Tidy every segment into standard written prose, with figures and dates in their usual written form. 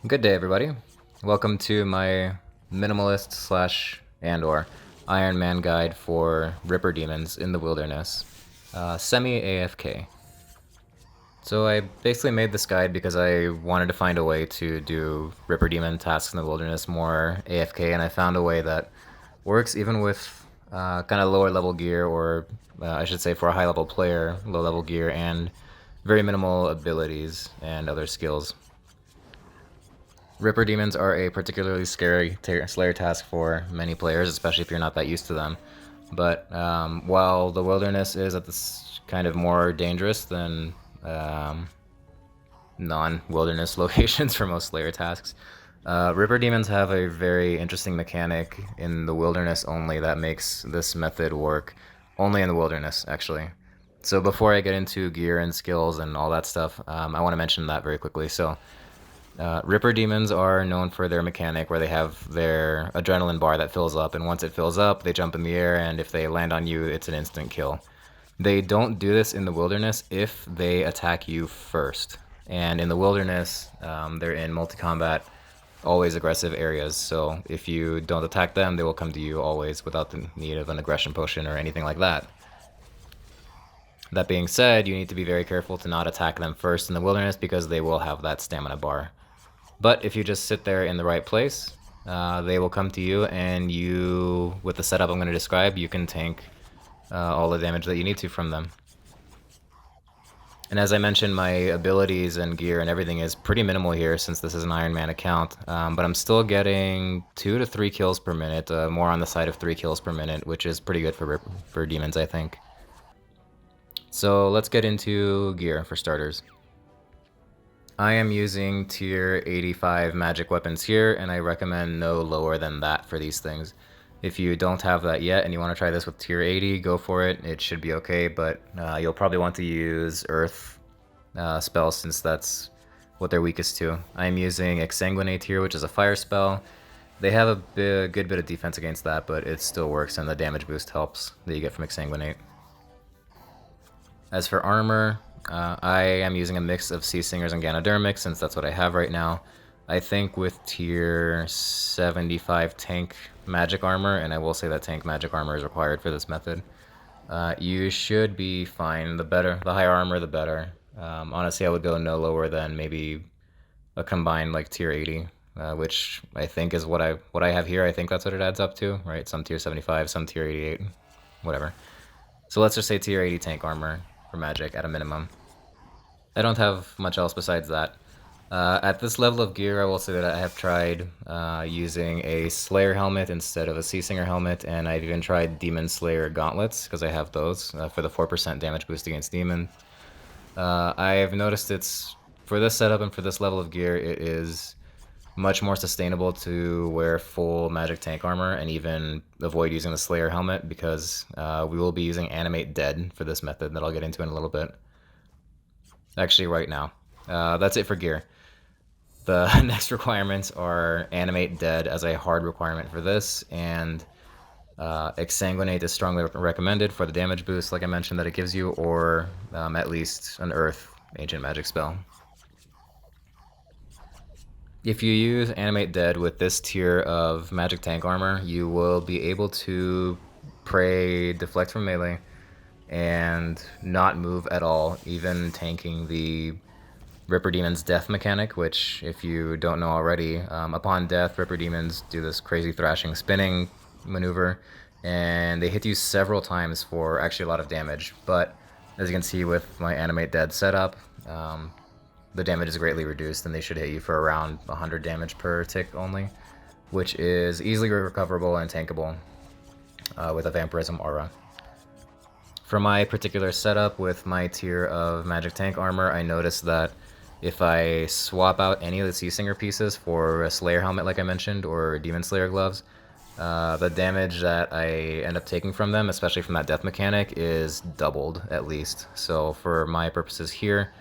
Good day, everybody. Welcome to my minimalist slash and/or Iron Man guide for Ripper Demons in the Wilderness, semi-AFK. So I basically made this guide because I wanted to find a way to do Ripper Demon tasks in the Wilderness more AFK, and I found a way that works even with kind of lower level gear, or I should say for a high level player, low level gear, and very minimal abilities and other skills. Ripper Demons are a particularly scary Slayer task for many players, especially if you're not that used to them. But while the Wilderness is at this kind of more dangerous than non-Wilderness locations for most Slayer tasks, Ripper Demons have a very interesting mechanic in the Wilderness only that makes this method work only in the Wilderness, actually. So before I get into gear and skills and all that stuff, I want to mention that very quickly. So Ripper Demons are known for their mechanic where they have their adrenaline bar that fills up, and once it fills up, they jump in the air, and if they land on you, it's an instant kill. They don't do this in the Wilderness if they attack you first. And in the Wilderness, they're in multi-combat, always aggressive areas, so if you don't attack them, they will come to you always without the need of an aggression potion or anything like that. That being said, you need to be very careful to not attack them first in the Wilderness because they will have that stamina bar. But if you just sit there in the right place, they will come to you, and you, with the setup I'm going to describe, you can tank all the damage that you need to from them. And as I mentioned, my abilities and gear and everything is pretty minimal here since this is an Iron Man account, but I'm still getting 2 to 3 kills per minute, more on the side of 3 kills per minute, which is pretty good for demons, I think. So let's get into gear for starters. I am using tier 85 magic weapons here, and I recommend no lower than that for these things. If you don't have that yet and you want to try this with tier 80, go for it. It should be okay, but you'll probably want to use Earth spells since that's what they're weakest to. I'm using Exsanguinate here, which is a fire spell. They have a good bit of defense against that, but it still works, and the damage boost helps that you get from Exsanguinate. As for armor, I am using a mix of Sea Singers and Ganodermics since that's what I have right now. I think with tier 75 tank magic armor, and I will say that tank magic armor is required for this method, you should be fine. The higher armor, the better. Honestly, I would go no lower than maybe a combined like tier 80, which I think is what I have here. I think that's what it adds up to, right? Some tier 75, some tier 88, whatever. So let's just say tier 80 tank armor for magic at a minimum. I don't have much else besides that. At this level of gear, I will say that I have tried using a Slayer helmet instead of a Sea Singer helmet, and I've even tried Demon Slayer gauntlets, because I have those, for the 4% damage boost against Demon. I've noticed for this setup and for this level of gear, it is much more sustainable to wear full magic tank armor and even avoid using the Slayer helmet, because we will be using Animate Dead for this method that I'll get into in a little bit. Actually, right now. That's it for gear. The next requirements are Animate Dead as a hard requirement for this, and Exsanguinate is strongly recommended for the damage boost, like I mentioned, that it gives you, or at least an Earth Ancient Magic spell. If you use Animate Dead with this tier of magic tank armor, you will be able to pray deflect from melee and not move at all, even tanking the Ripper Demon's death mechanic, which, if you don't know already, upon death, Ripper Demons do this crazy thrashing spinning maneuver, and they hit you several times for actually a lot of damage. But as you can see with my Animate Dead setup, the damage is greatly reduced, and they should hit you for around 100 damage per tick only, which is easily recoverable and tankable with a Vampyrism Aura. For my particular setup with my tier of magic tank armor, I noticed that if I swap out any of the Sea Singer pieces for a Slayer helmet, like I mentioned, or Demon Slayer gloves, the damage that I end up taking from them, especially from that death mechanic, is doubled at least. So for my purposes here,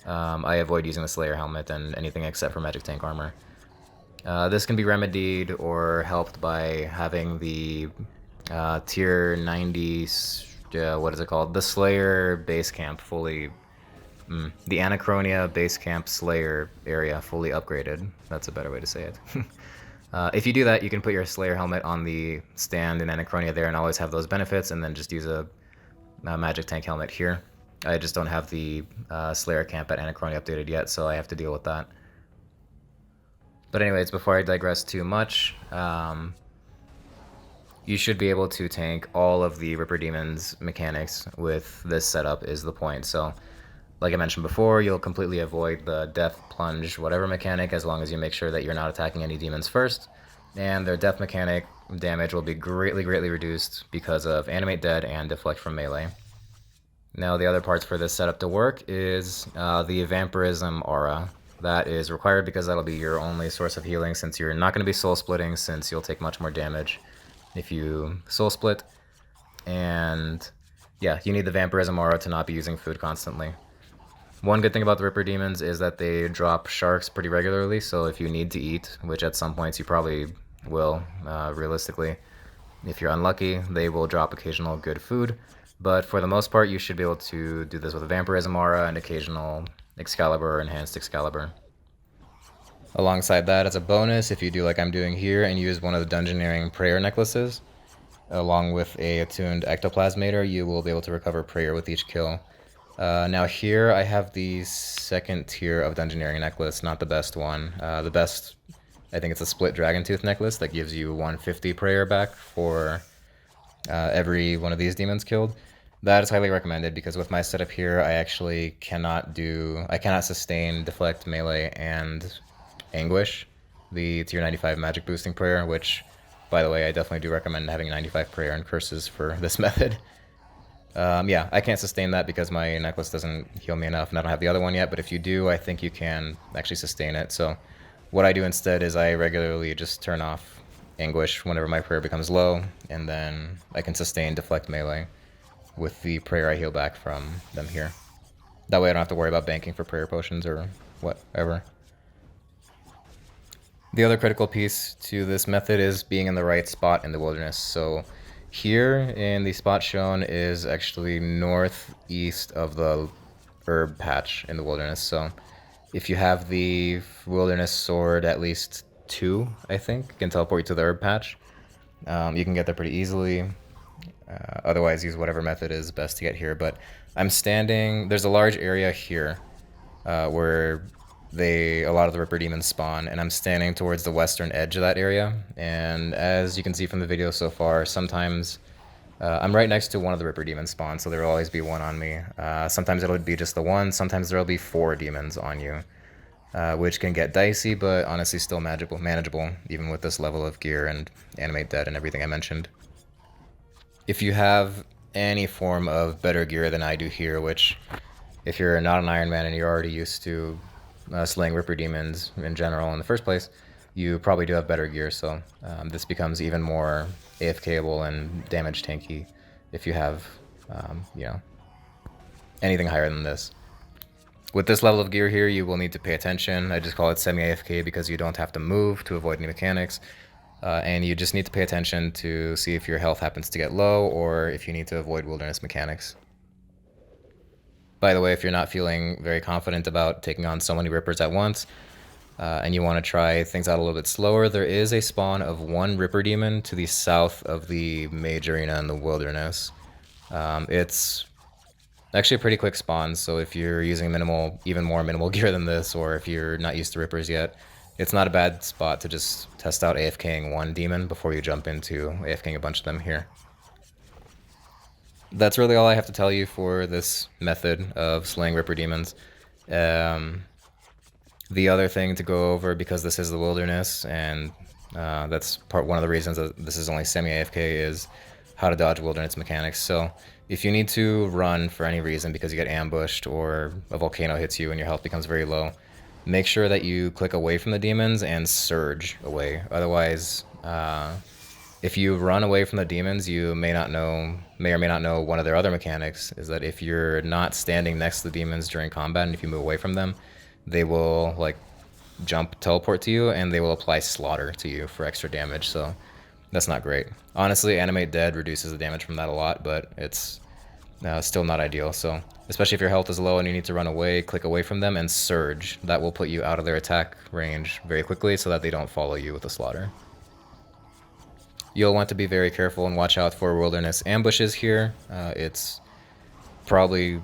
I avoid using the Slayer helmet and anything except for magic tank armor. This can be remedied or helped by having the tier 90, what is it called? The Slayer base camp fully The Anachronia Base Camp Slayer area fully upgraded. That's a better way to say it. If you do that, you can put your Slayer helmet on the stand in Anachronia there and always have those benefits, and then just use a magic tank helmet here. I just don't have the Slayer camp at Anachronia updated yet, so I have to deal with that. But anyways, before I digress too much, you should be able to tank all of the Ripper Demon's mechanics with this setup is the point. So, like I mentioned before, you'll completely avoid the death, plunge, whatever mechanic as long as you make sure that you're not attacking any demons first. And their death mechanic damage will be greatly reduced because of Animate Dead and Deflect from melee. Now the other parts for this setup to work is the Vampyrism Aura. That is required because that'll be your only source of healing, since you're not going to be soul splitting, since you'll take much more damage if you soul split. And yeah, you need the Vampyrism Aura to not be using food constantly. One good thing about the Ripper Demons is that they drop sharks pretty regularly, so if you need to eat, which at some points you probably will, realistically, if you're unlucky, they will drop occasional good food. But for the most part, you should be able to do this with a Vampyrism Aura and occasional Excalibur or Enhanced Excalibur. Alongside that, as a bonus, if you do like I'm doing here and use one of the Dungeoneering Prayer necklaces, along with a attuned Ectoplasmator, you will be able to recover prayer with each kill. Now here I have the second tier of Dungeoneering necklace, not the best one. The best, I think it's a split Dragon Tooth necklace that gives you 150 prayer back for every one of these demons killed. That is highly recommended because with my setup here, I actually cannot sustain Deflect, Melee, and Anguish, the tier 95 magic boosting prayer, which, by the way, I definitely do recommend having 95 prayer and curses for this method. Yeah, I can't sustain that because my necklace doesn't heal me enough, and I don't have the other one yet, but if you do, I think you can actually sustain it. So what I do instead is I regularly just turn off Anguish whenever my prayer becomes low, and then I can sustain Deflect, Melee with the prayer I heal back from them here. That way I don't have to worry about banking for prayer potions or whatever. The other critical piece to this method is being in the right spot in the wilderness. So here in the spot shown is actually northeast of the herb patch in the wilderness. So if you have the wilderness sword, at least 2, I think, can teleport you to the herb patch. You can get there pretty easily. Otherwise, use whatever method is best to get here. But I'm standing, there's a large area here where a lot of the Ripper Demons spawn, and I'm standing towards the western edge of that area. And as you can see from the video so far, sometimes I'm right next to one of the Ripper Demons spawn, so there will always be one on me. Sometimes it'll be just the one, sometimes there'll be 4 demons on you, which can get dicey, but honestly still manageable, even with this level of gear and Animate Dead and everything I mentioned. If you have any form of better gear than I do here, which if you're not an Iron Man and you're already used to slaying Ripper Demons in general in the first place, you probably do have better gear, so this becomes even more AFKable and damage tanky if you have, you know, anything higher than this. With this level of gear here, you will need to pay attention. I just call it semi-AFK because you don't have to move to avoid any mechanics. And you just need to pay attention to see if your health happens to get low or if you need to avoid wilderness mechanics. By the way, if you're not feeling very confident about taking on so many Rippers at once, and you want to try things out a little bit slower, there is a spawn of 1 Ripper Demon to the south of the Mage Arena in the wilderness. It's actually a pretty quick spawn, so if you're using even more minimal gear than this, or if you're not used to Rippers yet, it's not a bad spot to just test out AFKing 1 demon before you jump into AFKing a bunch of them here. That's really all I have to tell you for this method of slaying Ripper Demons. The other thing to go over, because this is the wilderness, and that's one of the reasons that this is only semi-AFK, is how to dodge wilderness mechanics. So if you need to run for any reason because you get ambushed or a volcano hits you and your health becomes very low, make sure that you click away from the demons and surge away. Otherwise, if you run away from the demons, you may or may not know one of their other mechanics, is that if you're not standing next to the demons during combat and if you move away from them, they will like teleport to you and they will apply slaughter to you for extra damage, so that's not great. Honestly, Animate Dead reduces the damage from that a lot, but it's Still not ideal, so especially if your health is low and you need to run away, click away from them and surge. That will put you out of their attack range very quickly so that they don't follow you with the slaughter. You'll want to be very careful and watch out for wilderness ambushes here. It's probably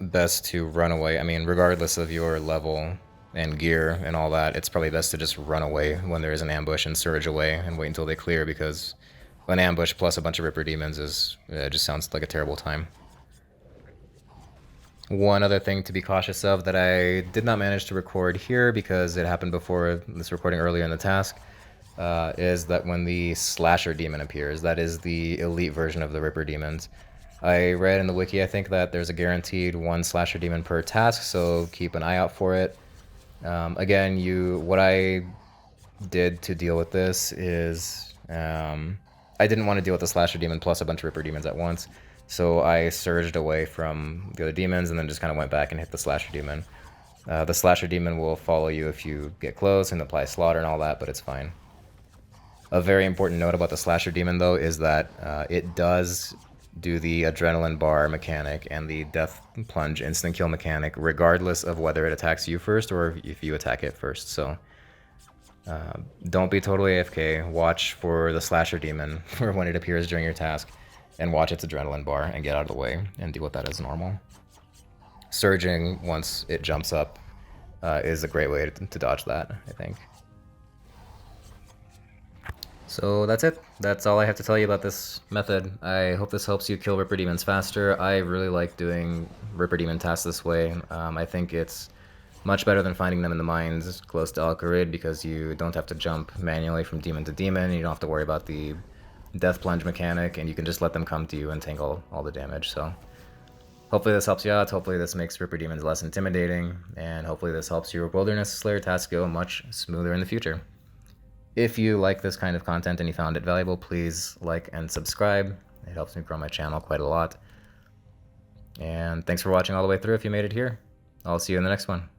best to run away. I mean, regardless of your level and gear and all that, it's probably best to just run away when there is an ambush and surge away and wait until they clear, because an ambush plus a bunch of Ripper Demons is just sounds like a terrible time. One other thing to be cautious of that I did not manage to record here because it happened before this recording earlier in the task, is that when the Slasher Demon appears, that is the elite version of the Ripper Demons. I read in the wiki, I think, that there's a guaranteed 1 Slasher Demon per task, so keep an eye out for it. Again, what I did to deal with this is I didn't want to deal with the Slasher Demon plus a bunch of Ripper Demons at once, so I surged away from the other demons and then just kind of went back and hit the Slasher Demon. The Slasher Demon will follow you if you get close and apply slaughter and all that, but it's fine. A very important note about the Slasher Demon, though, is that it does do the Adrenaline Bar mechanic and the Death Plunge instant kill mechanic, regardless of whether it attacks you first or if you attack it first. So don't be totally AFK. Watch for the Slasher Demon for when it appears during your task, and watch its Adrenaline Bar and get out of the way and deal with that as normal. Surging once it jumps up is a great way to dodge that, I think. So that's it. That's all I have to tell you about this method. I hope this helps you kill Ripper Demons faster. I really like doing Ripper Demon tasks this way. I think it's much better than finding them in the mines close to Al-Qarid, because you don't have to jump manually from demon to demon. You don't have to worry about the Death Plunge mechanic, and you can just let them come to you and tank all the damage. So hopefully this helps you out. Hopefully this makes Ripper Demons less intimidating, and hopefully this helps your Wilderness Slayer task go much smoother in the future. If you like this kind of content and you found it valuable, please like and subscribe. It helps me grow my channel quite a lot. And thanks for watching all the way through if you made it here. I'll see you in the next one.